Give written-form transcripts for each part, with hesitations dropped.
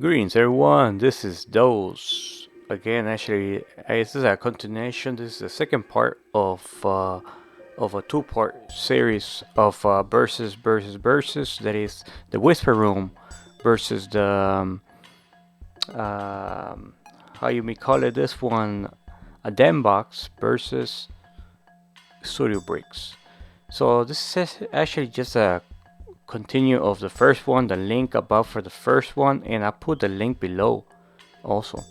Greetings, everyone. This is Dose again. Actually, this is a continuation. This is the second part of a two-part series of versus. That is the Whisper Room versus the um, how you may call it. This one, a Demvox versus StudioBricks. So this is actually just a continue of the first one. The link above for the first one, and I put the link below also.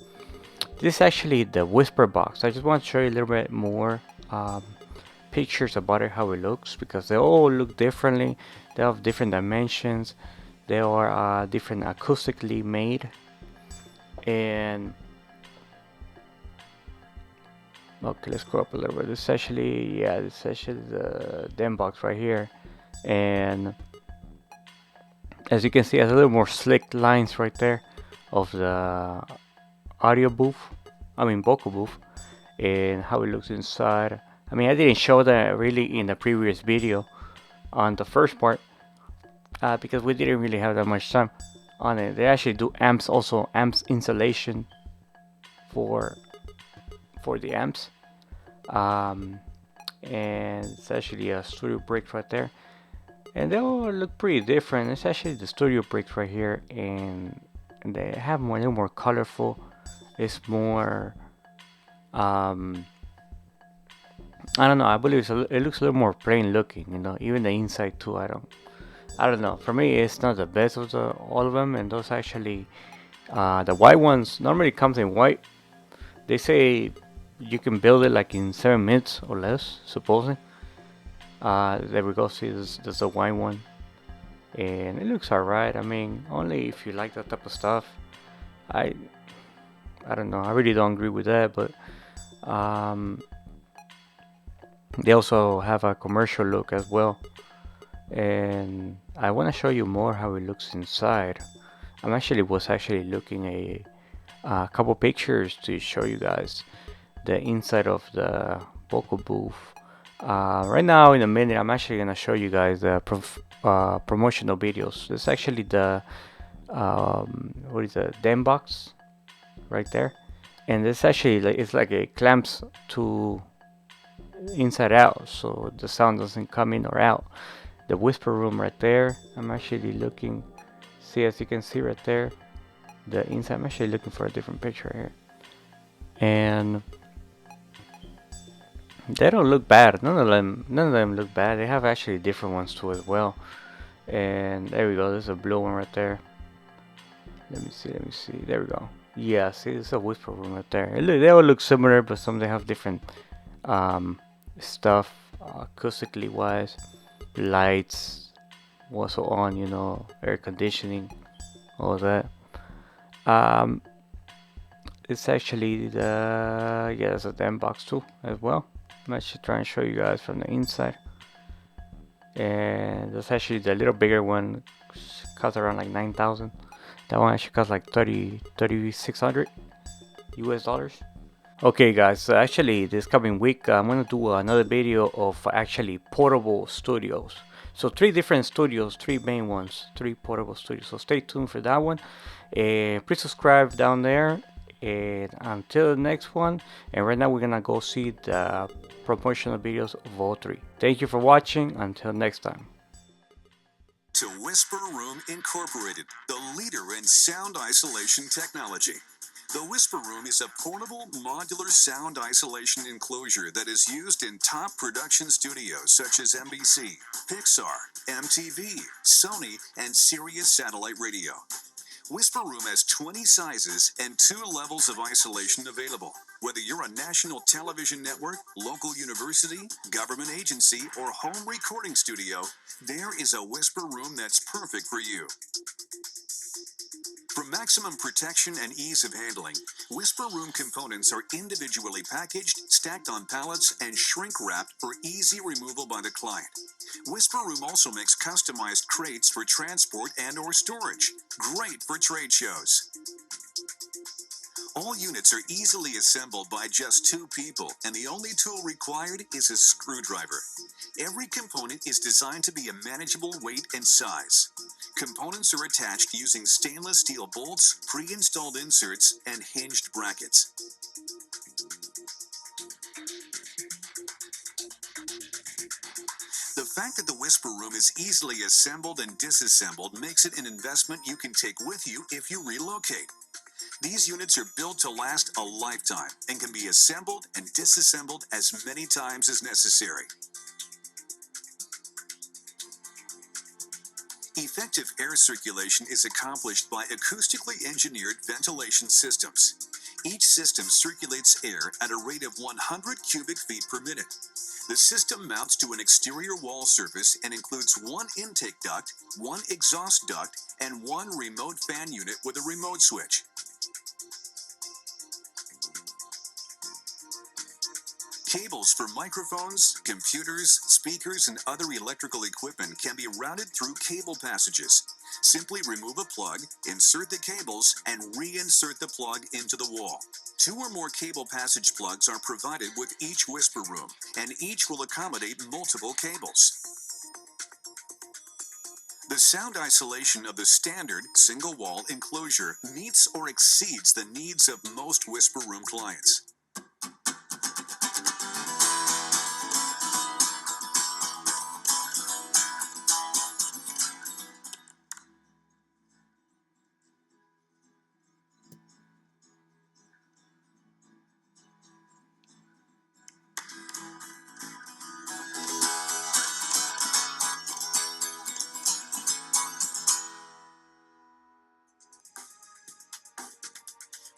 This is actually the Whisper box. I just want to show you a little bit more pictures about it, how it looks, because they all look differently. They have different dimensions. They are different acoustically made. And okay, let's go up a little bit. This is actually, yeah, this is actually the Demvox right here. And as you can see, it has a little more slick lines right there of the audio booth. I mean vocal booth. And how it looks inside. I mean, I didn't show that really in the previous video on the first part because we didn't really have that much time on it. They actually do amps also, amps installation for the amps, um, and it's actually a StudioBricks right there, and they all look pretty different. It's actually the StudioBricks right here, and they have more, a little more colorful. It's more um, I don't know. I believe it looks a little more plain looking. You know, even the inside too. I don't know. For me, it's not the best of all of them, and those actually, the white ones normally comes in white. They say you can build it like in 7 minutes or less, supposedly. There we go. See, this is the white one, and it looks alright. I mean, only if you like that type of stuff. I I don't know. I really don't agree with that, but um, they also have a commercial look as well. And I want to show you more how it looks inside. Was actually looking a couple pictures to show you guys the inside of the vocal booth. Right now, in a minute, I'm actually gonna show you guys the promotional videos. This is actually the what is it, Dembox right there, and this actually like it's like it clamps to inside out, so the sound doesn't come in or out. The Whisper Room right there. I'm actually looking. See, as you can see right there, the inside. I'm actually looking for a different picture here, and they don't look bad. None of them look bad. They have actually different ones too as well. And there we go. There's a blue one right there. Let me see. Let me see. There we go. Yeah, see, there's a Whisper Room right there. They all look similar, but some they have different um, stuff acoustically wise. Lights also on, you know, air conditioning, all that. Um, it's actually the yeah, there's a damn box too as well. I'm actually trying to show you guys from the inside. And that's actually the little bigger one, costs around like 9,000. That one actually costs like 3,600 US dollars. Okay guys, so actually this coming week I'm gonna do another video of actually portable studios. So three different studios, three main ones, three portable studios. So stay tuned for that one. Please subscribe down there. And until the next one. And right now we're gonna go see the promotional videos of all three. Thank you for watching. Until next time. To WhisperRoom Incorporated, the leader in sound isolation technology. The WhisperRoom is a portable, modular sound isolation enclosure that is used in top production studios such as NBC, Pixar, MTV, Sony, and Sirius Satellite Radio. WhisperRoom has 20 sizes and 2 levels of isolation available. Whether you're a national television network, local university, government agency, or home recording studio, there is a WhisperRoom that's perfect for you. For maximum protection and ease of handling, WhisperRoom components are individually packaged, stacked on pallets, and shrink-wrapped for easy removal by the client. WhisperRoom also makes customized crates for transport and/or storage. Great for trade shows. All units are easily assembled by just 2 people, and the only tool required is a screwdriver. Every component is designed to be a manageable weight and size. Components are attached using stainless steel bolts, pre-installed inserts, and hinged brackets. The fact that the WhisperRoom is easily assembled and disassembled makes it an investment you can take with you if you relocate. These units are built to last a lifetime and can be assembled and disassembled as many times as necessary. Effective air circulation is accomplished by acoustically engineered ventilation systems. Each system circulates air at a rate of 100 cubic feet per minute. The system mounts to an exterior wall surface and includes 1 intake duct, 1 exhaust duct, and 1 remote fan unit with a remote switch. Cables for microphones, computers, speakers, and other electrical equipment can be routed through cable passages. Simply remove a plug, insert the cables, and reinsert the plug into the wall. 2 or more cable passage plugs are provided with each WhisperRoom, and each will accommodate multiple cables. The sound isolation of the standard single-wall enclosure meets or exceeds the needs of most WhisperRoom clients.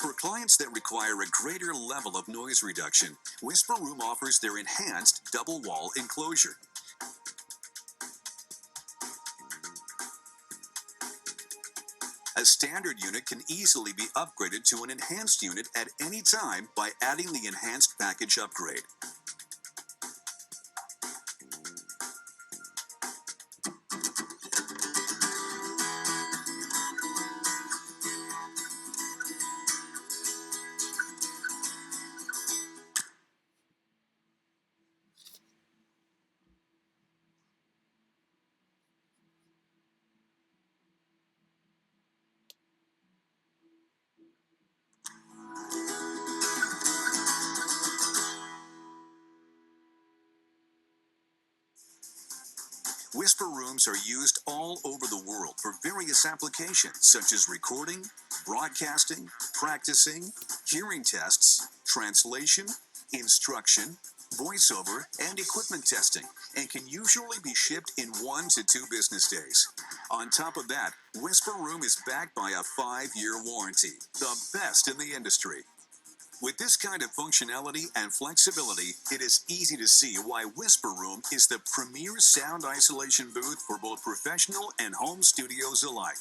For clients that require a greater level of noise reduction, WhisperRoom offers their enhanced double-wall enclosure. A standard unit can easily be upgraded to an enhanced unit at any time by adding the enhanced package upgrade. WhisperRooms are used all over the world for various applications such as recording, broadcasting, practicing, hearing tests, translation, instruction, voiceover, and equipment testing, and can usually be shipped in 1 to 2 business days. On top of that, WhisperRoom is backed by a 5-year warranty, the best in the industry. With this kind of functionality and flexibility, it is easy to see why WhisperRoom is the premier sound isolation booth for both professional and home studios alike.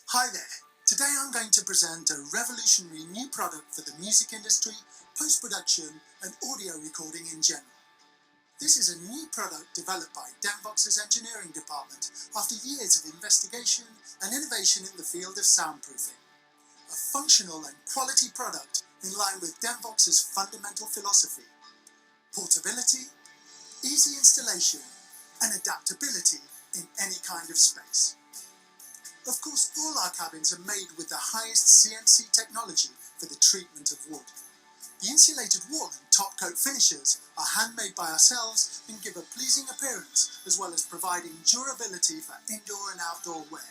Hi there. Today I'm going to present a revolutionary new product for the music industry, post-production and audio recording in general. This is a new product developed by Demvox's engineering department after years of investigation and innovation in the field of soundproofing. A functional and quality product in line with Demvox's fundamental philosophy: portability, easy installation and adaptability in any kind of space. Of course, all our cabins are made with the highest CNC technology for the treatment of wood. The insulated wall and top coat finishes are handmade by ourselves and give a pleasing appearance, as well as providing durability for indoor and outdoor wear.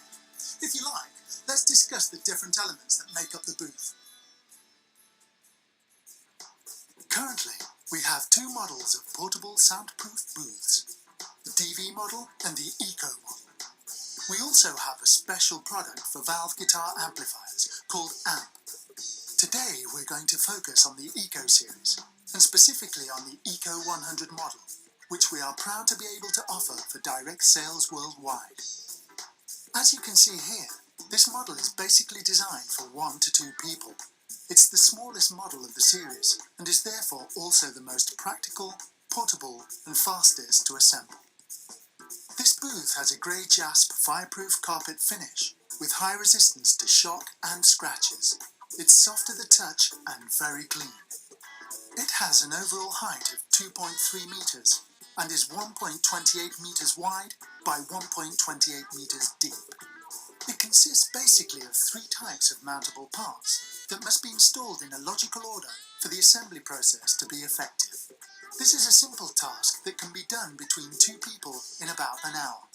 If you like, let's discuss the different elements that make up the booth. Currently, we have 2 models of portable soundproof booths, the DV model and the Eco model. We also have a special product for valve guitar amplifiers called AMP. Today we're going to focus on the Eco series, and specifically on the Eco 100 model, which we are proud to be able to offer for direct sales worldwide. As you can see here, This model is basically designed for 1 to 2 people. It's the smallest model of the series and is therefore also the most practical, portable and fastest to assemble. This booth has a grey jasp fireproof carpet finish with high resistance to shock and scratches. It's soft to the touch and very clean. It has an overall height of 2.3 metres and is 1.28 metres wide by 1.28 metres deep. It consists basically of 3 types of mountable parts that must be installed in a logical order for the assembly process to be effective. This is a simple task that can be done between 2 people in about an hour.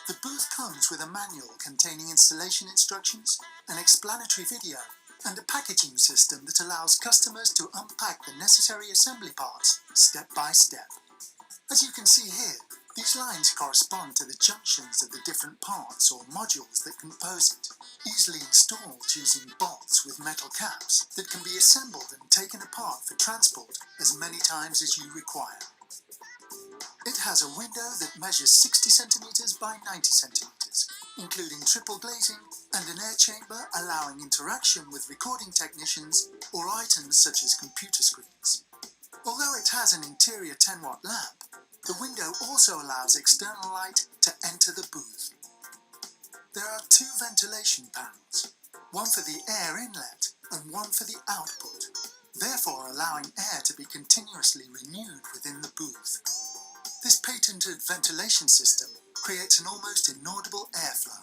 The booth comes with a manual containing installation instructions, an explanatory video, and a packaging system that allows customers to unpack the necessary assembly parts step by step. As you can see here, these lines correspond to the junctions of the different parts or modules that compose it, easily installed using bolts with metal caps that can be assembled and taken apart for transport as many times as you require. It has a window that measures 60 centimeters by 90 centimeters, including triple glazing and an air chamber allowing interaction with recording technicians or items such as computer screens. Although it has an interior 10-watt lamp, the window also allows external light to enter the booth. There are 2 ventilation panels, one for the air inlet and one for the output, therefore allowing air to be continuously renewed within the booth. This patented ventilation system creates an almost inaudible airflow.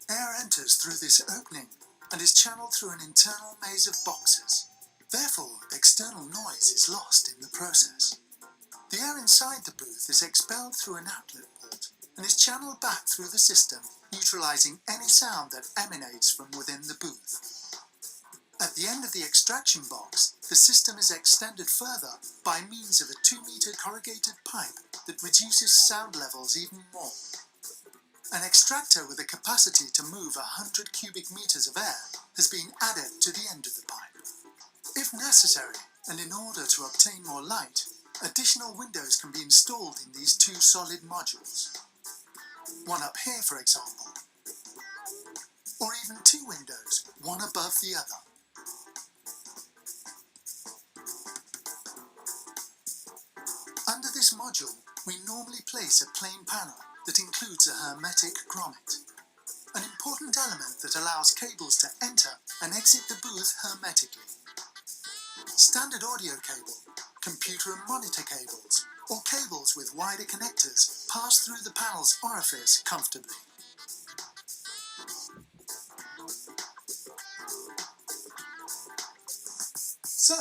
Air enters through this opening and is channeled through an internal maze of boxes. Therefore, external noise is lost in the process. The air inside the booth is expelled through an outlet port and is channeled back through the system, neutralizing any sound that emanates from within the booth. At the end of the extraction box, the system is extended further by means of a 2-meter corrugated pipe that reduces sound levels even more. An extractor with a capacity to move 100 cubic meters of air has been added to the end of the pipe. If necessary, and in order to obtain more light, additional windows can be installed in these 2 solid modules. One up here, for example, or even 2 windows, one above the other. Under this module, we normally place a plain panel that includes a hermetic grommet, an important element that allows cables to enter and exit the booth hermetically. Standard audio cable, computer and monitor cables, or cables with wider connectors pass through the panel's orifice comfortably. So,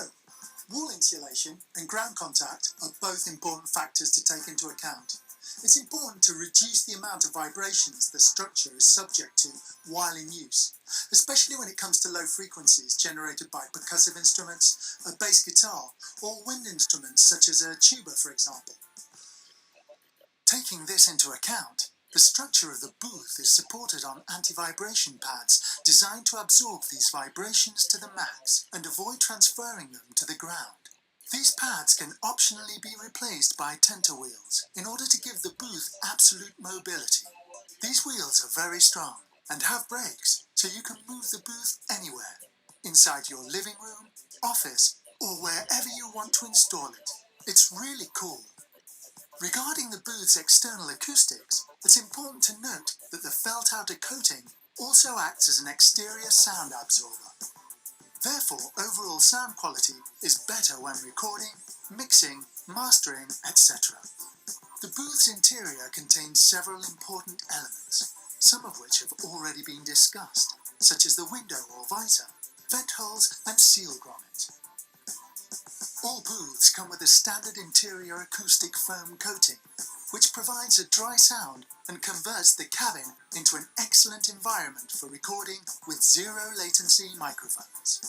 wall insulation and ground contact are both important factors to take into account. It's important to reduce the amount of vibrations the structure is subject to while in use, especially when it comes to low frequencies generated by percussive instruments, a bass guitar, or wind instruments such as a tuba, for example. Taking this into account, the structure of the booth is supported on anti-vibration pads designed to absorb these vibrations to the max and avoid transferring them to the ground. These pads can optionally be replaced by tenter wheels in order to give the booth absolute mobility. These wheels are very strong and have brakes, so you can move the booth anywhere, inside your living room, office, or wherever you want to install it. It's really cool. Regarding the booth's external acoustics, it's important to note that the felt outer coating also acts as an exterior sound absorber. Therefore, overall sound quality is better when recording, mixing, mastering, etc. The booth's interior contains several important elements, some of which have already been discussed, such as the window or visor, vent holes and seal grommet. All booths come with a standard interior acoustic foam coating, which provides a dry sound and converts the cabin into an excellent environment for recording with zero latency microphones.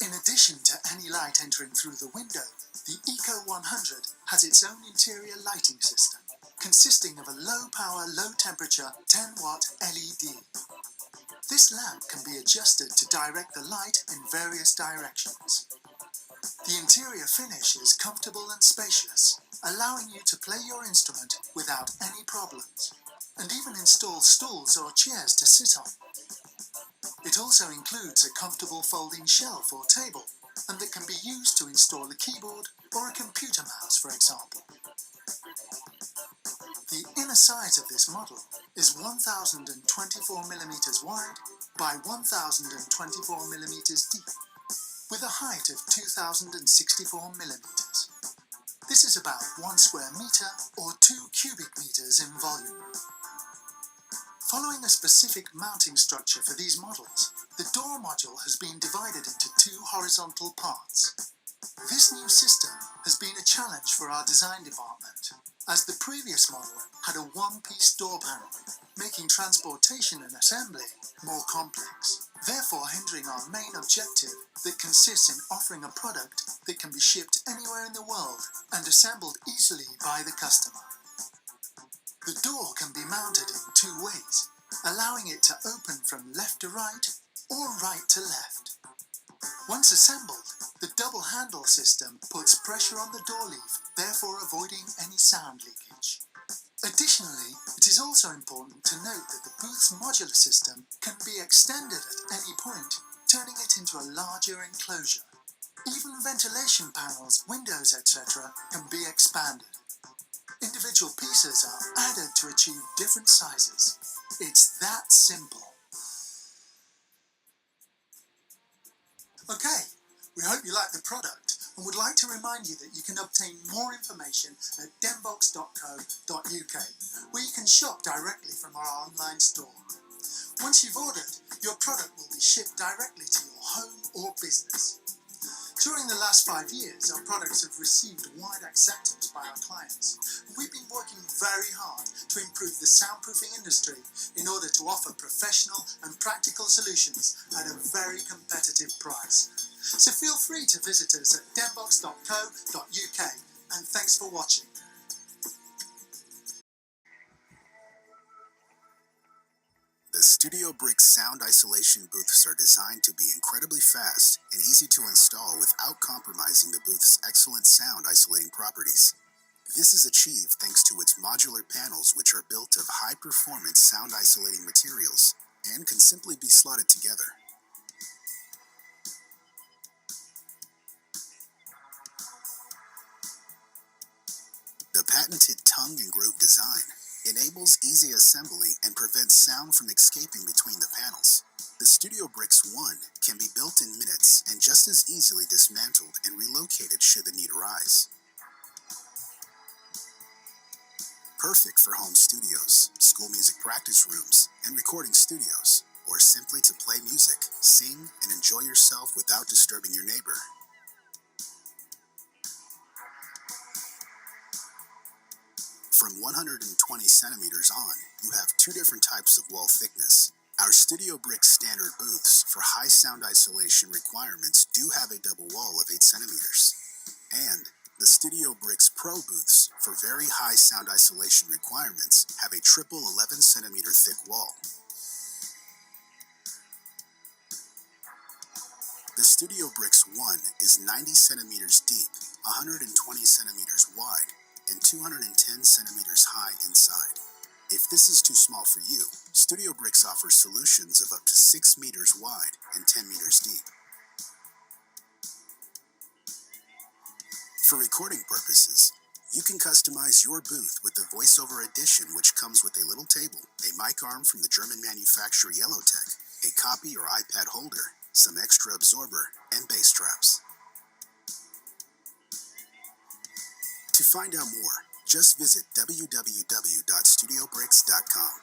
In addition to any light entering through the window, the Eco 100 has its own interior lighting system, consisting of a low-power, low-temperature 10-watt LED. This lamp can be adjusted to direct the light in various directions. The interior finish is comfortable and spacious, allowing you to play your instrument without any problems, and even install stools or chairs to sit on. It also includes a comfortable folding shelf or table, and that can be used to install a keyboard or a computer mouse, for example. The inner size of this model is 1024mm wide by 1024mm deep, with a height of 2064mm. This is about 1 square meter or 2 cubic meters in volume. Following a specific mounting structure for these models, the door module has been divided into 2 horizontal parts. This new system has been a challenge for our design department, as the previous model had a one-piece door panel, making transportation and assembly more complex, therefore hindering our main objective that consists in offering a product that can be shipped anywhere in the world and assembled easily by the customer. The door can be mounted in 2 ways, allowing it to open from left to right or right to left. Once assembled, the double handle system puts pressure on the door leaf, therefore avoiding any sound leakage. Additionally, it is also important to note that the booth's modular system can be extended at any point, turning it into a larger enclosure. Even ventilation panels, windows, etc. can be expanded. Individual pieces are added to achieve different sizes. It's that simple. Okay, we hope you like the product and would like to remind you that you can obtain more information at demvox.co.uk, where you can shop directly from our online store. Once you've ordered, your product will be shipped directly to your home or business. During the last 5 years, our products have received wide acceptance by our clients, and we've been working very hard to improve the soundproofing industry in order to offer professional and practical solutions at a very competitive price. So feel free to visit us at demvox.co.uk, and thanks for watching. The StudioBricks sound isolation booths are designed to be incredibly fast and easy to install without compromising the booth's excellent sound isolating properties. This is achieved thanks to its modular panels, which are built of high-performance sound isolating materials and can simply be slotted together. The patented tongue and groove design enables easy assembly and prevents sound from escaping between the panels. The StudioBricks 1 can be built in minutes and just as easily dismantled and relocated should the need arise. Perfect for home studios, school music practice rooms, and recording studios, or simply to play music, sing, and enjoy yourself without disturbing your neighbor. From 120 centimeters on, you have 2 different types of wall thickness. Our StudioBricks standard booths for high sound isolation requirements do have a double wall of 8 centimeters. And the StudioBricks Pro booths for very high sound isolation requirements have a triple 11 centimeter thick wall. The StudioBricks 1 is 90 centimeters deep, 120 centimeters wide, and 210 centimeters high inside. If this is too small for you, StudioBricks offers solutions of up to 6 meters wide and 10 meters deep. For recording purposes, you can customize your booth with the VoiceOver Edition, which comes with a little table, a mic arm from the German manufacturer Yellowtech, a copy or iPad holder, some extra absorber, and bass traps. To find out more, just visit www.studiobricks.com.